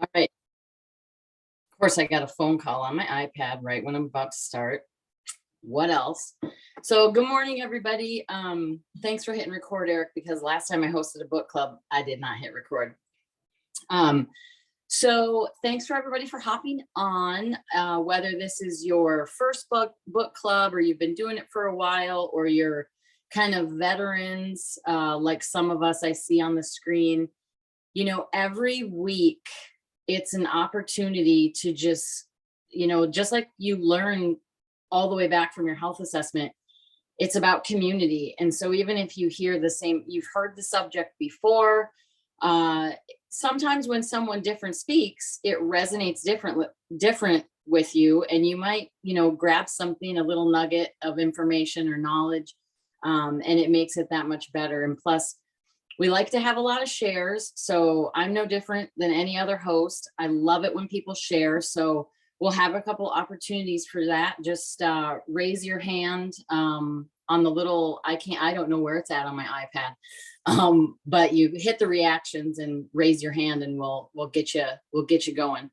All right. Of course, I got a phone call on my iPad right when I'm about to start. What else? So, good morning, everybody. Thanks for hitting record, Eric, because last time I hosted a book club, I did not hit record. So thanks for everybody for hopping on, whether this is your first book club or you've been doing it for a while, or you're kind of veterans, like some of us I see on the screen. Every week it's an opportunity to just like you learn all the way back from your health assessment, it's about community. And so even if you hear you've heard the subject before, sometimes when someone different speaks, it resonates different with you, and you might, grab something, a little nugget of information or knowledge, and it makes it that much better. And plus, we like to have a lot of shares, so I'm no different than any other host. I love it when people share, so we'll have a couple opportunities for that. Just raise your hand on the little, I don't know where it's at on my iPad, but you hit the reactions and raise your hand, and we'll get you going.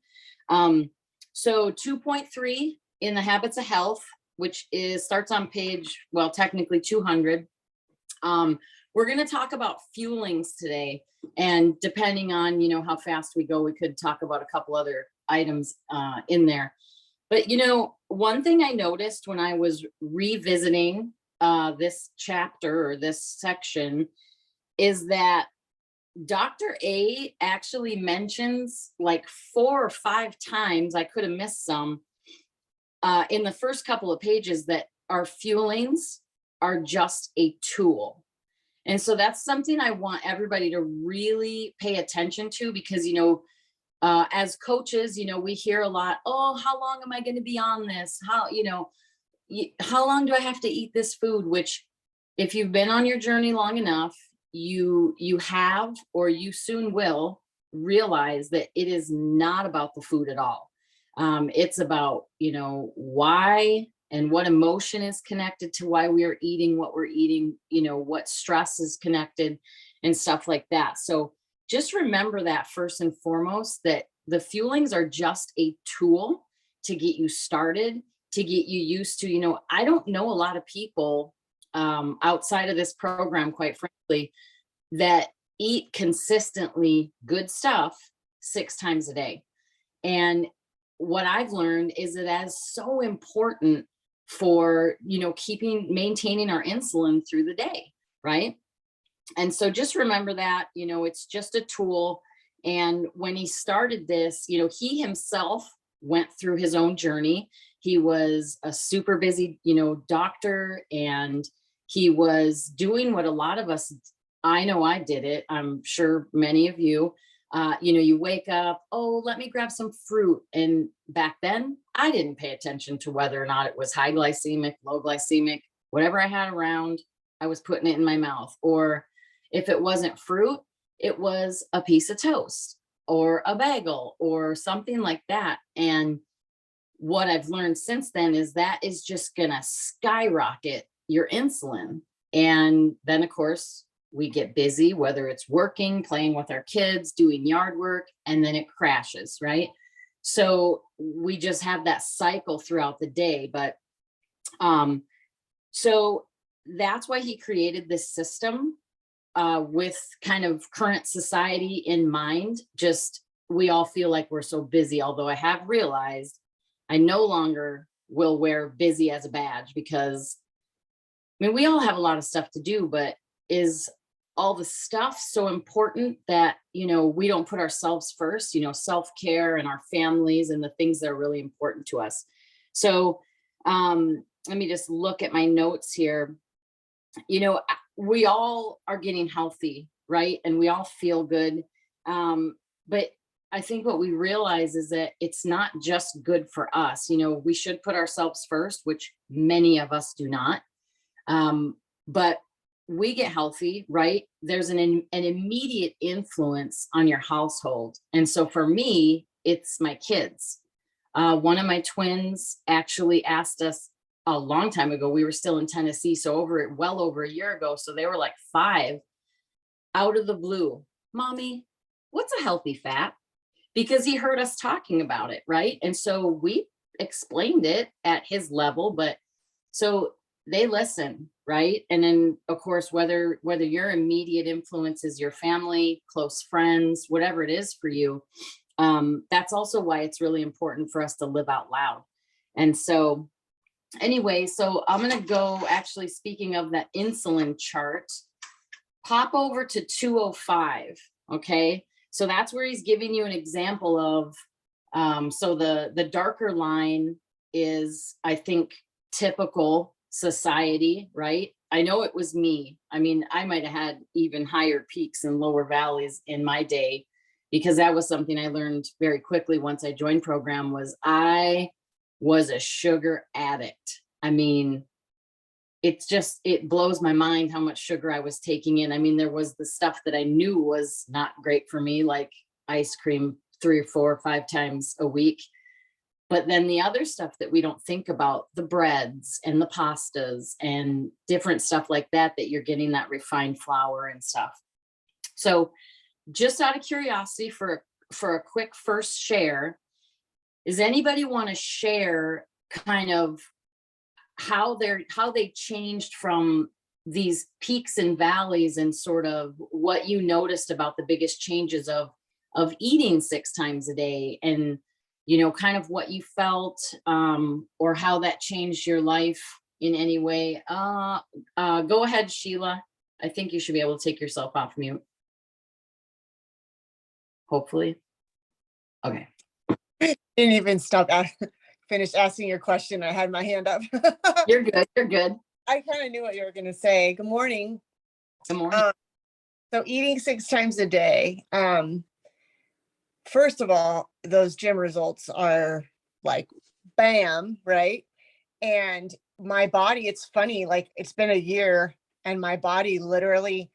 So 2.3 in the Habits of Health, which starts on page, well, technically 200. We're going to talk about fuelings today, and depending on how fast we go, we could talk about a couple other items in there. But one thing I noticed when I was revisiting this chapter or this section is that Dr. A actually mentions like 4 or 5 times, I could have missed some, in the first couple of pages, that our fuelings are just a tool. And so that's something I want everybody to really pay attention to, because, as coaches, we hear a lot, oh, how long am I going to be on this? How long do I have to eat this food? Which, if you've been on your journey long enough, you have, or you soon will realize that it is not about the food at all. It's about, why and what emotion is connected to why we are eating what we're eating, what stress is connected and stuff like that. So just remember that first and foremost, that the fuelings are just a tool to get you started, to get you used to, I don't know a lot of people outside of this program, quite frankly, that eat consistently good stuff 6 times a day. And what I've learned is that is so important for, maintaining our insulin through the day, right? And so just remember that, it's just a tool. And when he started this, he himself went through his own journey. He was a super busy, doctor, and he was doing what a lot of us, I know I did it, I'm sure many of you, you wake up, oh, let me grab some fruit. And back then I didn't pay attention to whether or not it was high glycemic, low glycemic, whatever I had around, I was putting it in my mouth. Or if it wasn't fruit, it was a piece of toast or a bagel or something like that. And what I've learned since then is that is just going to skyrocket your insulin. And then, of course, we get busy, whether it's working, playing with our kids, doing yard work, and then it crashes, right? So we just have that cycle throughout the day. But so that's why he created this system with kind of current society in mind. Just, we all feel like we're so busy, although I have realized I no longer will wear busy as a badge, because we all have a lot of stuff to do, but is all the stuff so important that, we don't put ourselves first, self-care and our families and the things that are really important to us. So let me just look at my notes here. We all are getting healthy, right? And we all feel good. But I think what we realize is that it's not just good for us. We should put ourselves first, which many of us do not. But we get healthy, right? There's an immediate influence on your household. And so for me, it's my kids. One of my twins actually asked us a long time ago, we were still in Tennessee, so well over a year ago. So they were like 5, out of the blue, Mommy, what's a healthy fat? because he heard us talking about it, right? And so we explained it at his level, but so they listen, right? And then of course, whether your immediate influence is your family, close friends, whatever it is for you, that's also why it's really important for us to live out loud. And so anyway, so I'm going to go, actually, speaking of that insulin chart, pop over to 205. Okay. So that's where he's giving you an example of, so the darker line is, I think, typical society, right? I know it was me. I mean, I might have had even higher peaks and lower valleys in my day, because that was something I learned very quickly once I joined program, was I was a sugar addict. I mean, it blows my mind how much sugar I was taking in. I mean, there was the stuff that I knew was not great for me, like ice cream 3 or 4 or 5 times a week. But then the other stuff that we don't think about, the breads and the pastas and different stuff like that, that you're getting that refined flour and stuff. So just out of curiosity, for a quick first share, does anybody want to share kind of how they changed from these peaks and valleys, and sort of what you noticed about the biggest changes of eating 6 times a day, and kind of what you felt, or how that changed your life in any way? Go ahead, Sheila. I think you should be able to take yourself off mute, hopefully. Okay. Didn't even finish asking your question. I had my hand up. You're good. You're good. I kind of knew what you were going to say. Good morning. Good morning. So eating 6 times a day. First of all, those gym results are like, bam, right? And my body, it's funny, like it's been a year and my body literally,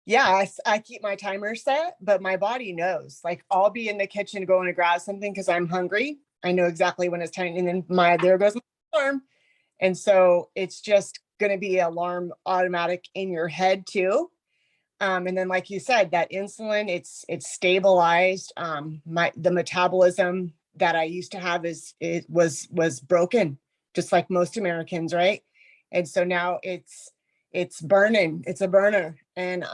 yeah, I keep my timer set, but my body knows, like I'll be in the kitchen going to grab something because I'm hungry. I know exactly when it's time. And then there goes my alarm. And so it's just going to be alarm automatic in your head too. And then, like you said, that insulin, it's stabilized. The metabolism that I used to have was broken, just like most Americans, right? And so now it's burning. It's a burner. And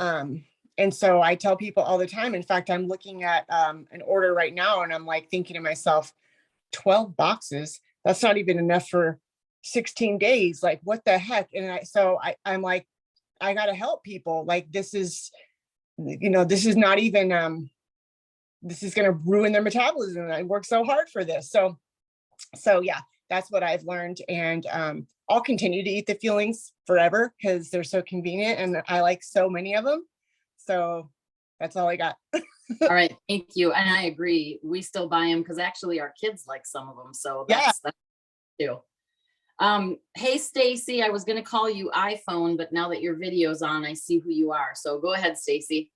so I tell people all the time. In fact, I'm looking at an order right now, and I'm like thinking to myself, 12 boxes. That's not even enough for 16 days. Like, what the heck? And I'm like, I got to help people. Like, this is not even, this is going to ruin their metabolism. And I work so hard for this. So yeah, that's what I've learned. And I'll continue to eat the Fuelings forever because they're so convenient and I like so many of them. So that's all I got. All right. Thank you. And I agree. We still buy them because actually our kids like some of them. So that's too. Hey, Stacy, I was going to call you iPhone, but now that your video's on, I see who you are. So go ahead, Stacy.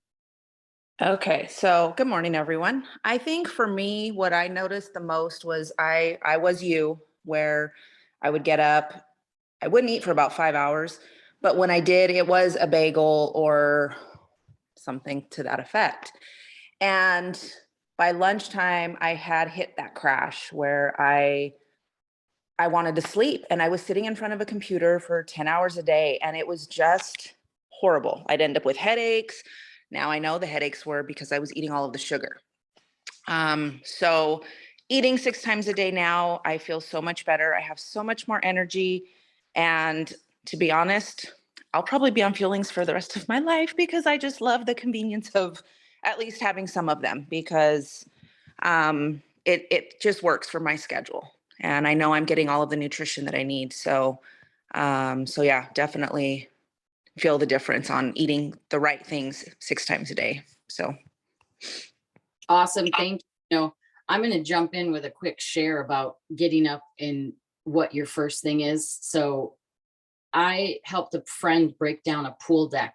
Okay. So good morning, everyone. I think for me, what I noticed the most was I was you, where I would get up, I wouldn't eat for about 5 hours, but when I did, it was a bagel or something to that effect. And by lunchtime, I had hit that crash where I wanted to sleep, and I was sitting in front of a computer for 10 hours a day, and it was just horrible. I'd end up with headaches. Now I know the headaches were because I was eating all of the sugar. So eating 6 times a day now, I feel so much better. I have so much more energy. And to be honest, I'll probably be on Fuelings for the rest of my life because I just love the convenience of at least having some of them, because it just works for my schedule. And I know I'm getting all of the nutrition that I need. So yeah, definitely feel the difference on eating the right things 6 times a day. So. Awesome. Thank you. I'm going to jump in with a quick share about getting up and what your first thing is. So I helped a friend break down a pool deck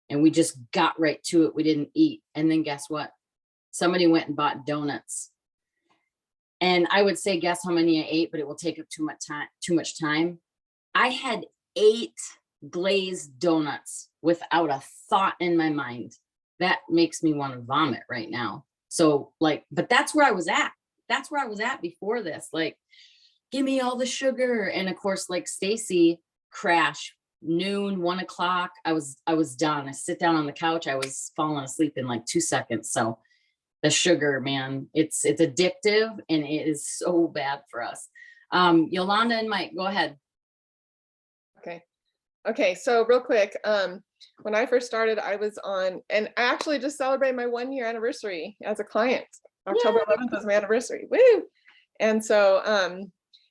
and we just got right to it. We didn't eat. And then guess what? Somebody went and bought donuts. And I would say, guess how many I ate, but it will take up too much time. I had 8 glazed donuts without a thought in my mind. That makes me want to vomit right now. So like, but that's where I was at. That's where I was at before this. Like, give me all the sugar. And of course, like Stacy, crash, noon, 1 o'clock. I was done. I sit down on the couch. I was falling asleep in like 2 seconds. So the sugar, man, it's addictive and it is so bad for us. Yolanda and Mike, go ahead. Okay, so real quick, when I first started, I was on, and I actually just celebrated my 1-year anniversary as a client. October 11th was my anniversary. Woo! And so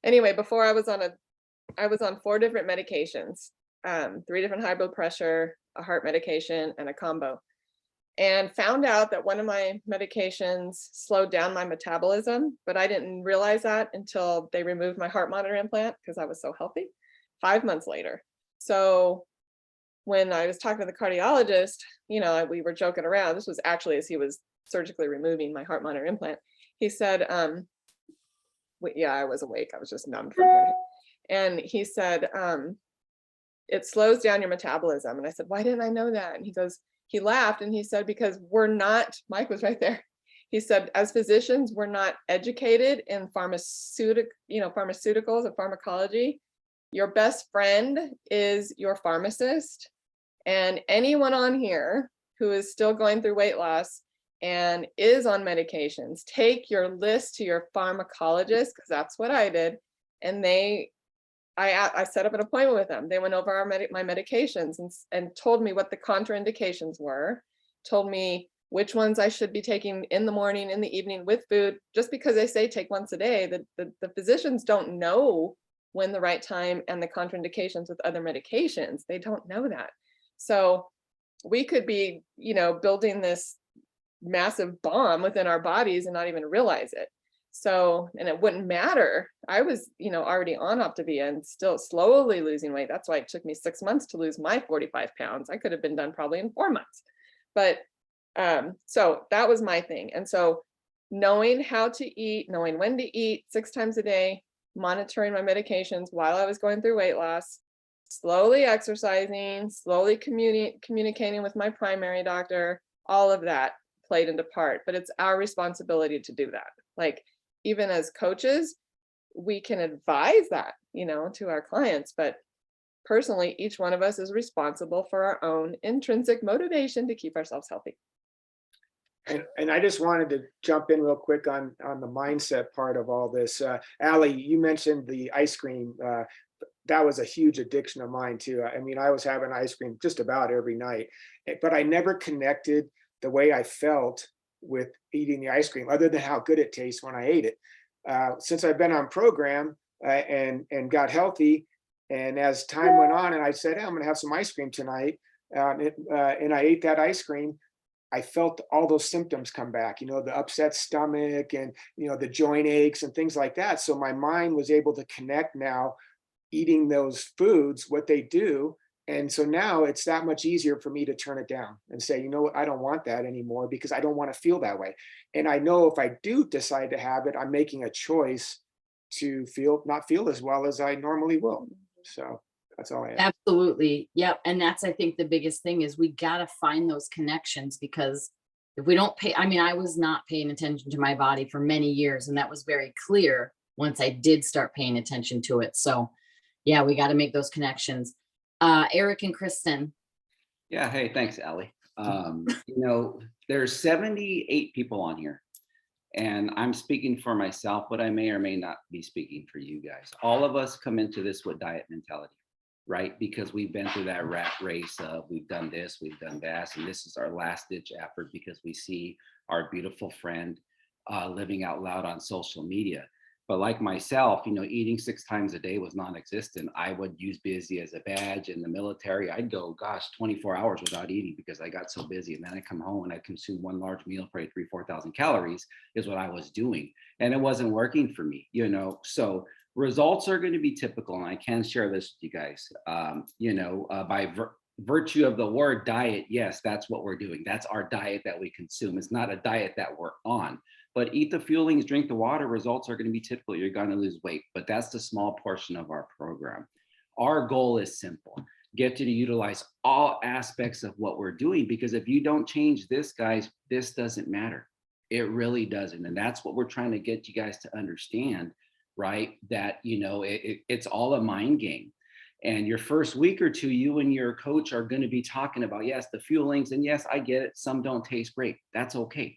anyway, before I was on 4 different medications, 3 different high blood pressure, a heart medication, and a combo. And found out that one of my medications slowed down my metabolism, but I didn't realize that until they removed my heart monitor implant because I was so healthy 5 months later. So when I was talking to the cardiologist, you know, we were joking around. This was actually as he was surgically removing my heart monitor implant. He said, yeah, I was awake. I was just numb from hearing it. And he said, it slows down your metabolism. And I said, why didn't I know that? And he laughed and he said, because we're not, Mike was right there. He said, as physicians, we're not educated in pharmaceuticals and pharmacology. Your best friend is your pharmacist, and anyone on here who is still going through weight loss and is on medications, take your list to your pharmacologist, because that's what I did. And I set up an appointment with them. They went over my medications and told me what the contraindications were, told me which ones I should be taking in the morning, in the evening with food. Just because they say take once a day, the physicians don't know when the right time and the contraindications with other medications. They don't know that. So we could be, you know, building this massive bomb within our bodies and not even realize it. So, and it wouldn't matter. I was, you know, already on Optavia and still slowly losing weight. That's why it took me 6 months to lose my 45 pounds. I could have been done probably in 4 months. But so that was my thing. And so knowing how to eat, knowing when to eat 6 times a day, monitoring my medications while I was going through weight loss, slowly exercising, slowly communicating with my primary doctor, all of that played into part. But it's our responsibility to do that. Like, even as coaches, we can advise that, you know, to our clients, but personally, each one of us is responsible for our own intrinsic motivation to keep ourselves healthy. And I just wanted to jump in real quick on the mindset part of all this. Allie, you mentioned the ice cream. That was a huge addiction of mine too. I mean, I was having ice cream just about every night, but I never connected the way I felt with eating the ice cream, other than how good it tastes when I ate it. Since I've been on program and got healthy, and as time went on, and I said, hey, I'm going to have some ice cream tonight, and I ate that ice cream, I felt all those symptoms come back, you know, the upset stomach and, you know, the joint aches and things like that. So my mind was able to connect now, eating those foods, what they do. And so now it's that much easier for me to turn it down and say, you know what, I don't want that anymore because I don't want to feel that way. And I know if I do decide to have it, I'm making a choice to not feel as well as I normally will. So that's all I have. Absolutely. Yep. And that's, I think the biggest thing is we got to find those connections, because if we don't pay, I mean, I was not paying attention to my body for many years, and that was very clear once I did start paying attention to it. So yeah, we got to make those connections. Eric and Kristen. Yeah. Hey, thanks, Allie. You know, there's 78 people on here, and I'm speaking for myself, but I may or may not be speaking for you guys. All of us come into this with diet mentality, right? Because we've been through that rat race of we've done this, we've done that, and this is our last ditch effort because we see our beautiful friend living out loud on social media. But like myself, you know, eating 6 times a day was non-existent. I would use busy as a badge. In the military, I'd go, 24 hours without eating because I got so busy. And then I come home and I consume one large meal, probably 4,000 calories is what I was doing. And it wasn't working for me, you know. So results are going to be typical. And I can share this with you guys, by virtue of the word diet. Yes, that's what we're doing. That's our diet that we consume. It's not a diet that we're on. But eat the Fuelings, drink the water, results are going to be typical. You're going to lose weight, but that's the small portion of our program. Our goal is simple. Get you to utilize all aspects of what we're doing, because if you don't change this, guys, this doesn't matter. It really doesn't. And that's what we're trying to get you guys to understand, right? That, it's all a mind game. And your first week or two, you and your coach are going to be talking about, yes, the fuelings. And yes, I get it. Some don't taste great. That's okay.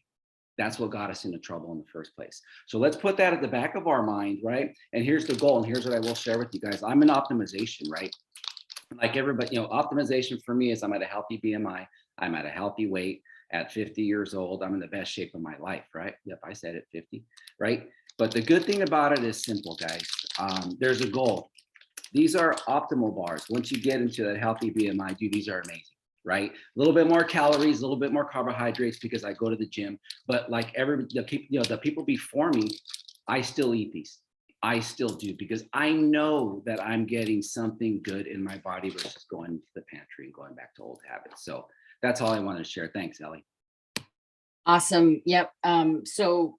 That's what got us into trouble in the first place. So let's put that at the back of our mind, right? And here's the goal. And here's what I will share with you guys. I'm in optimization, right? Like everybody, optimization for me is I'm at a healthy BMI. I'm at a healthy weight. At 50 years old, I'm in the best shape of my life, right? Yep, I said it, 50, right? But the good thing about it is simple, guys. There's a goal. These are optimal bars. Once you get into that healthy BMI, dude, these are amazing, right? A little bit more calories, a little bit more carbohydrates because I go to the gym. But like the people before me, I still eat these. I still do because I know that I'm getting something good in my body versus going to the pantry and going back to old habits. So that's all I wanted to share. Thanks, Ellie. Awesome. Yep. So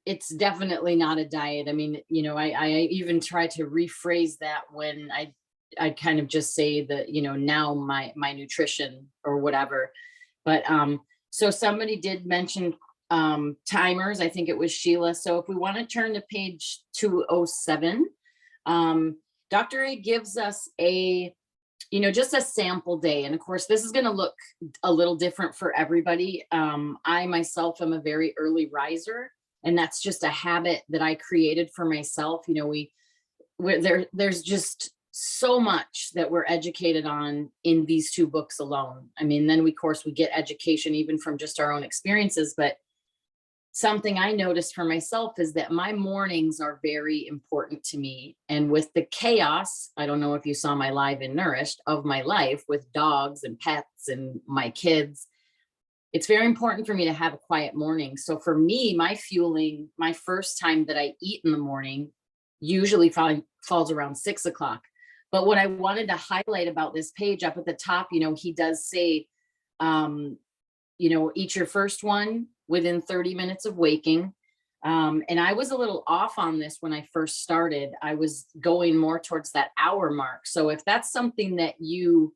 it's definitely not a diet. I mean, I even try to rephrase that when I kind of just say that, now my nutrition or whatever. But so somebody did mention timers. I think it was Sheila. So if we want to turn to page 207, Dr. A gives us just a sample day. And of course, this is going to look a little different for everybody. I myself am a very early riser, and that's just a habit that I created for myself. There's just so much that we're educated on in these two books alone. I mean, then of course we get education even from just our own experiences, but something I noticed for myself is that my mornings are very important to me. And with the chaos, I don't know if you saw my live and nourished of my life with dogs and pets and my kids, it's very important for me to have a quiet morning. So for me, my fueling, my first time that I eat in the morning usually falls around 6 o'clock. But what I wanted to highlight about this page up at the top, he does say, eat your first one within 30 minutes of waking. And I was a little off on this when I first started. I was going more towards that hour mark. So if that's something that you,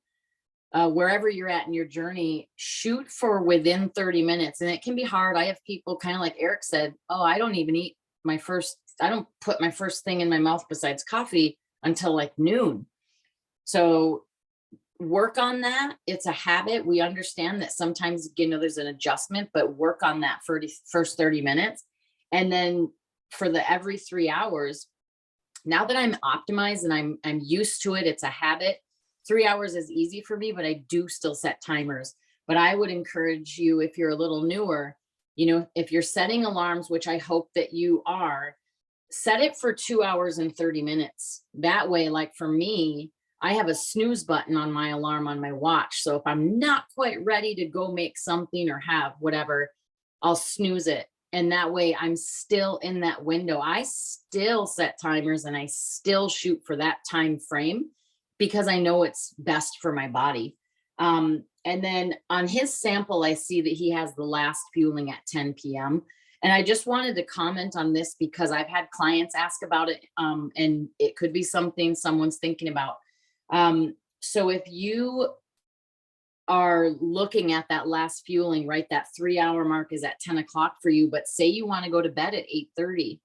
wherever you're at in your journey, shoot for within 30 minutes. And it can be hard. I have people kind of like Eric said, oh, I don't even eat I don't put my first thing in my mouth besides coffee until like noon. So work on that. It's a habit. We understand that sometimes, there's an adjustment, but work on that for the first 30 minutes. And then for the every 3 hours, now that I'm optimized and I'm used to it, it's a habit. 3 hours is easy for me, but I do still set timers. But I would encourage you, if you're a little newer, if you're setting alarms, which I hope that you are, set it for 2 hours and 30 minutes. That way, like for me, I have a snooze button on my alarm on my watch. So if I'm not quite ready to go make something or have whatever, I'll snooze it. And that way I'm still in that window. I still set timers and I still shoot for that time frame because I know it's best for my body. And then on his sample, I see that he has the last fueling at 10 p.m. And I just wanted to comment on this because I've had clients ask about it, and it could be something someone's thinking about. So if you are looking at that last fueling, right, that 3 hour mark is at 10 o'clock for you, but say you want to go to bed at 8:30,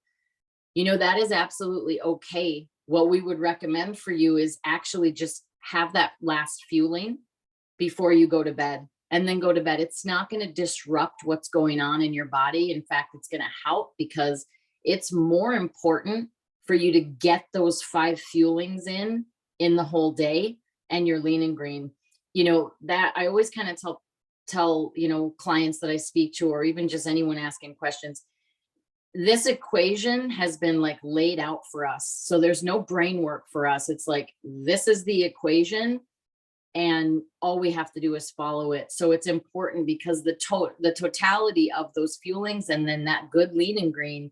that is absolutely okay. What we would recommend for you is actually just have that last fueling before you go to bed and then go to bed. It's not going to disrupt what's going on in your body. In fact, it's going to help because it's more important for you to get those 5 fuelings in the whole day and you're lean and green. That I always kind of tell clients that I speak to, or even just anyone asking questions, this equation has been like laid out for us. So there's no brain work for us. It's like, this is the equation and all we have to do is follow it. So it's important because the totality of those fuelings and then that good lean and green,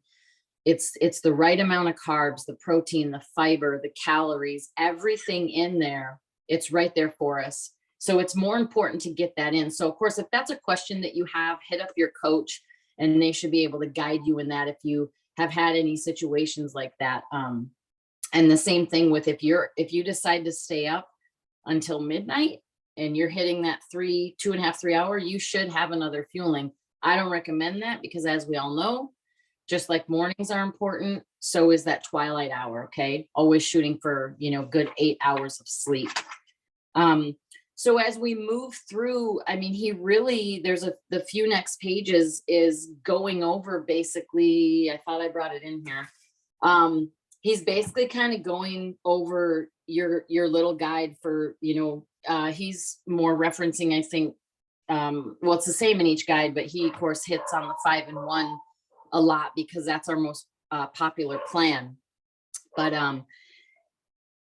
it's the right amount of carbs, the protein, the fiber, the calories, everything in there. It's right there for us. So it's more important to get that in. So of course, if that's a question that you have, hit up your coach and they should be able to guide you in that if you have had any situations like that. And the same thing with if you decide to stay up until midnight and you're hitting that 2.5, 3 hour, you should have another fueling. I don't recommend that because as we all know, just like mornings are important, so is that twilight hour, okay? Always shooting for, good 8 hours of sleep. So as we move through, I mean, the few next pages is going over basically, I thought I brought it in here. He's basically kind of going over your little guide for, he's more referencing, I think, well, it's the same in each guide, but he of course hits on the 5 and 1 a lot because that's our most popular plan. But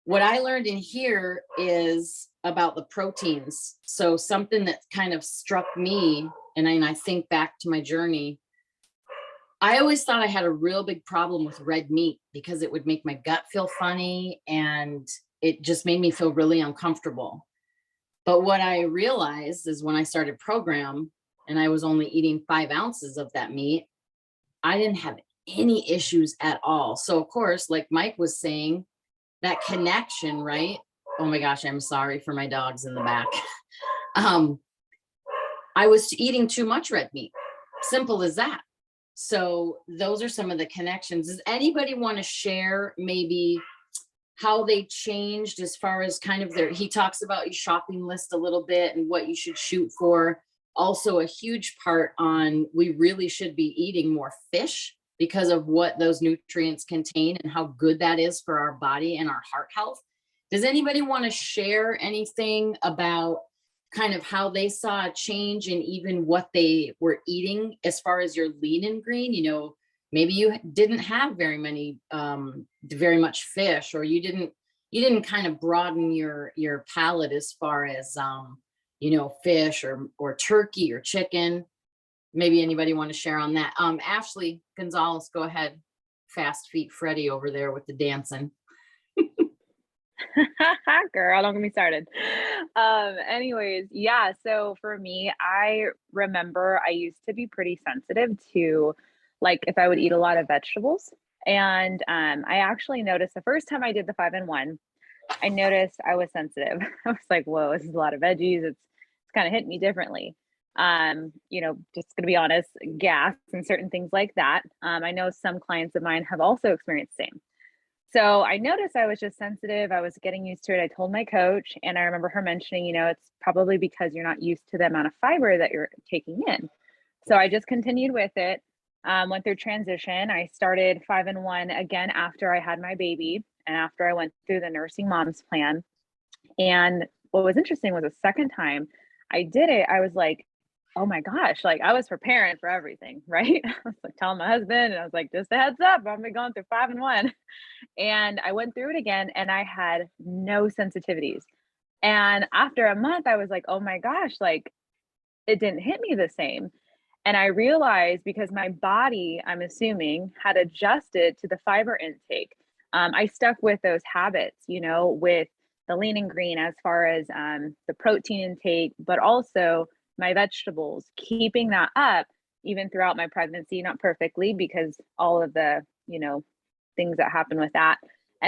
what I learned in here is about the proteins. So something that kind of struck me, and I think back to my journey, I always thought I had a real big problem with red meat because it would make my gut feel funny and it just made me feel really uncomfortable. But what I realized is when I started program and I was only eating 5 ounces of that meat, I didn't have any issues at all. So of course, like Mike was saying, that connection, right? Oh my gosh, I'm sorry for my dogs in the back. I was eating too much red meat. Simple as that. So those are some of the connections. Does anybody want to share maybe how they changed as far as kind of he talks about your shopping list a little bit and what you should shoot for. Also a huge part on, we really should be eating more fish because of what those nutrients contain and how good that is for our body and our heart health. Does anybody want to share anything about kind of how they saw a change in even what they were eating as far as your lean and green? Maybe you didn't have very much fish, or you didn't kind of broaden your palate as far as fish or turkey or chicken. Maybe anybody want to share on that? Ashley Gonzalez, go ahead. Fast feet Freddy over there with the dancing. Girl, don't get me started. Anyways, yeah, so for me, I remember I used to be pretty sensitive to, like, if I would eat a lot of vegetables. And I actually noticed the first time I did the 5 and 1, I noticed I was sensitive. I was like, whoa, this is a lot of veggies. It's kind of hit me differently. Just gonna be honest, gas and certain things like that. I know some clients of mine have also experienced the same. So I noticed I was just sensitive. I was getting used to it. I told my coach, and I remember her mentioning, it's probably because you're not used to the amount of fiber that you're taking in. So I just continued with it, went through transition. I started 5 and 1 again after I had my baby and after I went through the nursing moms plan. And what was interesting was the second time I did it, I was like, oh my gosh, like I was preparing for everything, right? I was like telling my husband, and I was like, just a heads up, I'm going through 5 and 1. And I went through it again and I had no sensitivities. And after a month, I was like, oh my gosh, like it didn't hit me the same. And I realized because my body, I'm assuming, had adjusted to the fiber intake. I stuck with those habits, with the lean and green as far as the protein intake, but also my vegetables, keeping that up even throughout my pregnancy, not perfectly because all of the, things that happen with that.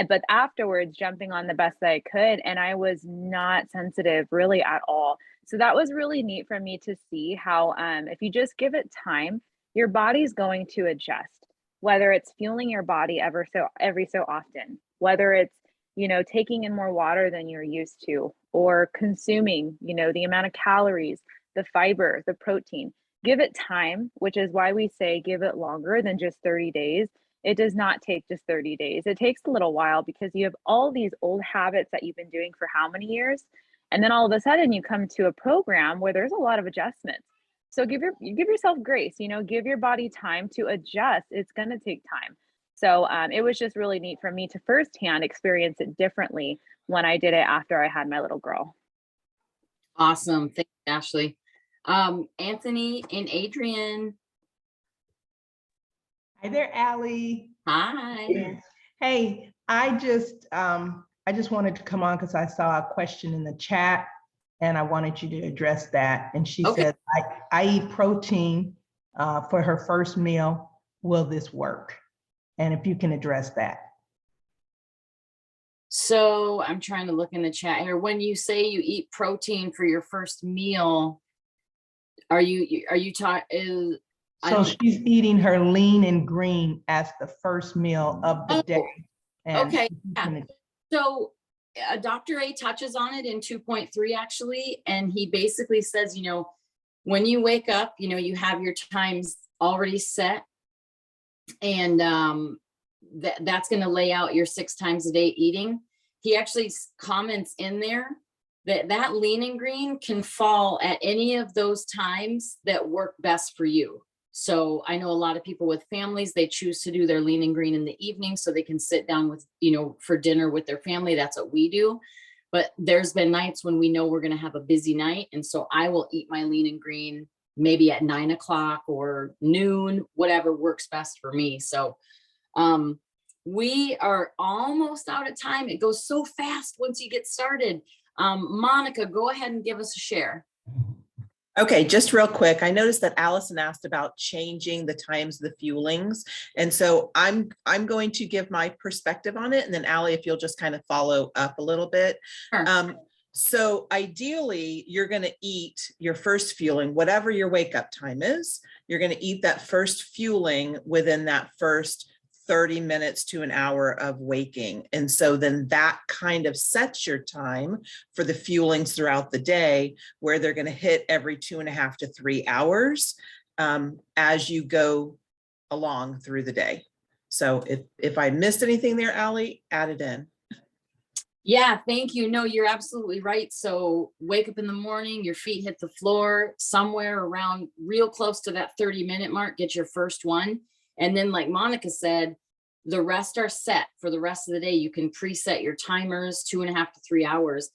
But afterwards, jumping on the best that I could. And I was not sensitive really at all. So that was really neat for me to see how if you just give it time, your body's going to adjust, whether it's fueling your body every so often, whether it's, taking in more water than you're used to, or consuming, the amount of calories, the fiber, the protein. Give it time, which is why we say give it longer than just 30 days. It does not take just 30 days. It takes a little while because you have all these old habits that you've been doing for how many years? And then all of a sudden you come to a program where there's a lot of adjustments. So give yourself grace, give your body time to adjust. It's going to take time. So it was just really neat for me to firsthand experience it differently when I did it after I had my little girl. Awesome. Thanks, Ashley. Anthony and Adrian. Hi there, Allie. Hi. Yes. Hey, I just wanted to come on because I saw a question in the chat and I wanted you to address that. And she Okay. said, I eat protein for her first meal. Will this work? And if you can address that. So I'm trying to look in the chat here. When you say you eat protein for your first meal, Are you talking? So she's eating her lean and green as the first meal of the day. Okay. Yeah. So Dr. A touches on it in 2.3 actually. And he basically says, you know, when you wake up, you know, you have your times already set. And that's going to lay out your 6 times a day eating. He actually comments in there that lean and green can fall at any of those times that work best for you. So I know a lot of people with families, they choose to do their lean and green in the evening so they can sit down with, you know, for dinner with their family. That's what we do. But there's been nights when we know we're going to have a busy night. And so I will eat my lean and green maybe at 9 o'clock or noon, whatever works best for me. So we are almost out of time. It goes so fast once you get started. Monica, go ahead and give us a share. Okay, just real quick. I noticed that Allison asked about changing the times of the fuelings. And so I'm going to give my perspective on it. And then Allie, if you'll just kind of follow up a little bit. Sure. So ideally, you're going to eat your first fueling, whatever your wake up time is, you're going to eat that first fueling within that first 30 minutes to an hour of waking. And so then that kind of sets your time for the fuelings throughout the day, where they're going to hit every 2.5 to 3 hours as you go along through the day. So if I missed anything there, Allie, add it in. Yeah, thank you. No, you're absolutely right. So wake up in the morning, your feet hit the floor somewhere around real close to that 30-minute mark, get your first one. And then like Monica said, the rest are set for the rest of the day. You can preset your timers 2.5 to 3 hours.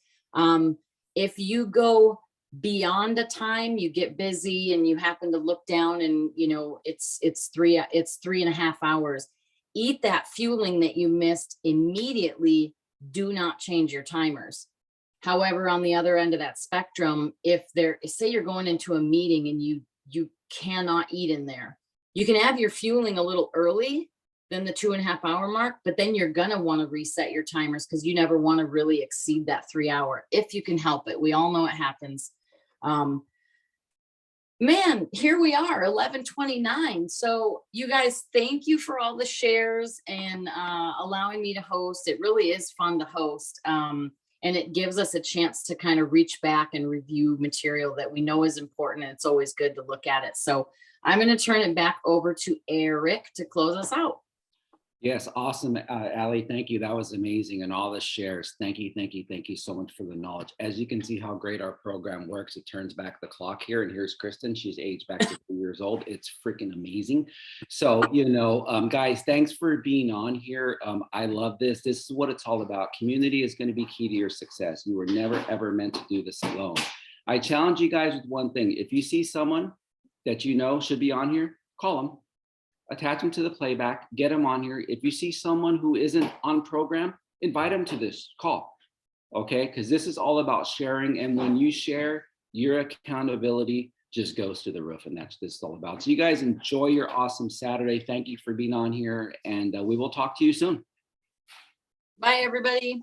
If you go beyond a time, you get busy and you happen to look down and you know it's 3.5 hours. Eat that fueling that you missed immediately. Do not change your timers. However, on the other end of that spectrum, if say you're going into a meeting and you cannot eat in there, you can have your fueling a little early than the 2.5 hour mark, but then you're gonna want to reset your timers because you never want to really exceed that 3 hour if you can help it. We all know it happens. Man, here we are, 11:29. So you guys, thank you for all the shares and allowing me to host. It really is fun to host. And it gives us a chance to kind of reach back and review material that we know is important. And it's always good to look at it. So I'm going to turn it back over to Eric to close us out. Yes, awesome, Allie. Thank you. That was amazing. And all the shares. Thank you so much for the knowledge. As you can see how great our program works, it turns back the clock here. And here's Kristen. She's aged back to 2 years old. It's freaking amazing. So, you know, guys, thanks for being on here. I love this. This is what it's all about. Community is going to be key to your success. You were never, ever meant to do this alone. I challenge you guys with one thing. If you see someone that you know should be on here, call them. Attach them to the playback, get them on here. If you see someone who isn't on program, invite them to this call, okay? Because this is all about sharing. And when you share, your accountability just goes to the roof. And that's what this is all about. So you guys enjoy your awesome Saturday. Thank you for being on here. And we will talk to you soon. Bye, everybody.